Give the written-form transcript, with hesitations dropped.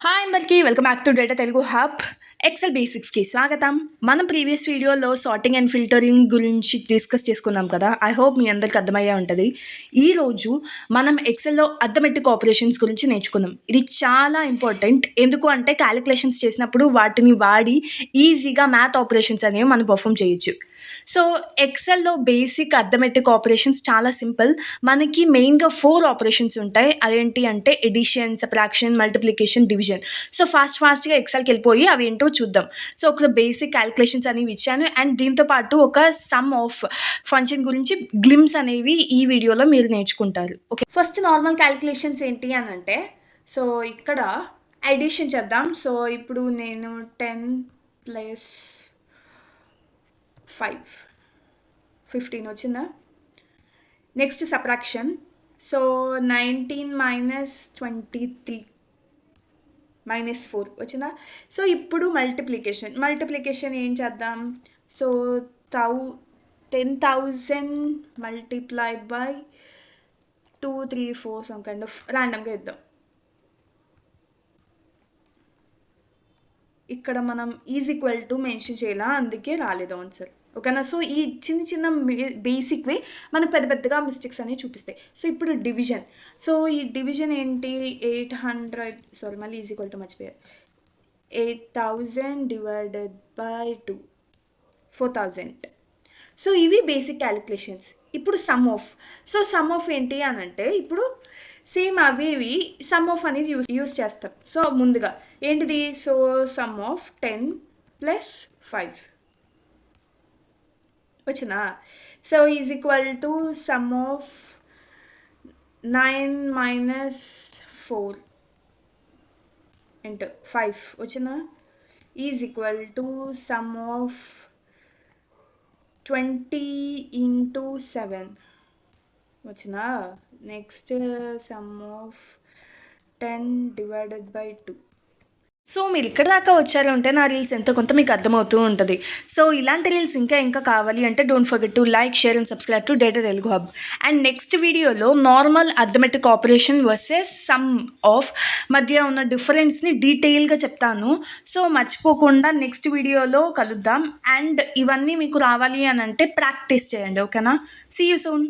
Hi అందరికీ welcome back to data Telugu hub. Excel బేసిక్స్కి స్వాగతం. మనం ప్రీవియస్ వీడియోలో సార్టింగ్ అండ్ ఫిల్టరింగ్ గురించి డిస్కస్ చేసుకున్నాం కదా. ఐ హోప్ మీ అందరికి అర్థమయ్యే ఉంటుంది. ఈరోజు మనం ఎక్సెల్లో అథమెటిక్ ఆపరేషన్స్ గురించి నేర్చుకుందాం. ఇది చాలా ఇంపార్టెంట్. ఎందుకు అంటే క్యాలిక్యులేషన్స్ చేసినప్పుడు వాటిని వాడి ఈజీగా మ్యాథ్ ఆపరేషన్స్ అనేవి మనం పర్ఫామ్ చేయొచ్చు. సో ఎక్సెల్లో బేసిక్ అథమెటిక్ ఆపరేషన్స్ చాలా సింపుల్. మనకి మెయిన్గా 4 ఆపరేషన్స్ ఉంటాయి. అదేంటి అంటే addition, subtraction, multiplication, division. So ఫాస్ట్గా ఎక్సెల్కి వెళ్ళిపోయి అవి ఏంటో చూద్దాం. సో ఒక బేసిక్ క్యాలిక్యులేషన్స్ అనేవి ఇచ్చాను అండ్ దీంతో పాటు ఒక సమ్ ఆఫ్ ఫంక్షన్ గురించి గ్లిమ్స్ అనేవి ఈ వీడియోలో మీరు నేర్చుకుంటారు. ఓకే, ఫస్ట్ నార్మల్ క్యాలిక్యులేషన్స్ ఏంటి అని అంటే, సో ఇక్కడ ఎడిషన్ చేద్దాం. సో ఇప్పుడు నేను 10 + 5 15 వచ్చిందా. Next subtraction. సో 19 - 23 -4 వచ్చిందా. సో ఇప్పుడు మల్టిప్లికేషన్ ఏం చేద్దాం. సో 10,000 × 2, 3, 4 సమ్ కైండ్ ఆఫ్ ర్యాండమ్గా ఇద్దాం. ఇక్కడ మనం = మెన్షన్ చేయాలా, అందుకే రాలేదు ఆన్సర్. ఓకేనా. సో ఈ చిన్న బేసిక్వి మనకు పెద్దగా మిస్టేక్స్ అనేవి చూపిస్తాయి. సో ఇప్పుడు డివిజన్. సో ఈ డివిజన్ ఏంటి, 800 మళ్ళీ మర్చిపోయారు. 8,000 / 2 4,000. సో ఇవి బేసిక్ క్యాలిక్యులేషన్స్. ఇప్పుడు సమ్ ఆఫ్ ఏంటి అని అంటే, ఇప్పుడు సేమ్ అవేవి సమ్ ఆఫ్ అనేది యూస్ చేస్తాం. సో ముందుగా ఏంటిది, సో సమ్ ఆఫ్ 10 + 5 వచ్చినా. సో సమ్ ఆఫ్ 9 - 4 × 5 వచ్చినా. సమ్ ఆఫ్ 20 × 7 వచ్చినా. Next some of 10 / 2. సో మీరు ఇక్కడ దాకా వచ్చారంటే నా రీల్స్ ఎంతో కొంత మీకు అర్థమవుతూ ఉంటుంది. సో ఇలాంటి రీల్స్ ఇంకా కావాలి అంటే don't forget to like, share and subscribe to data Telugu hub. And next వీడియోలో normal arithmetic operation versus sum of మధ్య ఉన్న డిఫరెన్స్ని డీటెయిల్గా చెప్తాను. సో మర్చిపోకుండా నెక్స్ట్ వీడియోలో కలుద్దాం. అండ్ ఇవన్నీ మీకు రావాలి అని అంటే ప్రాక్టీస్ చేయండి. ఓకేనా. See you soon.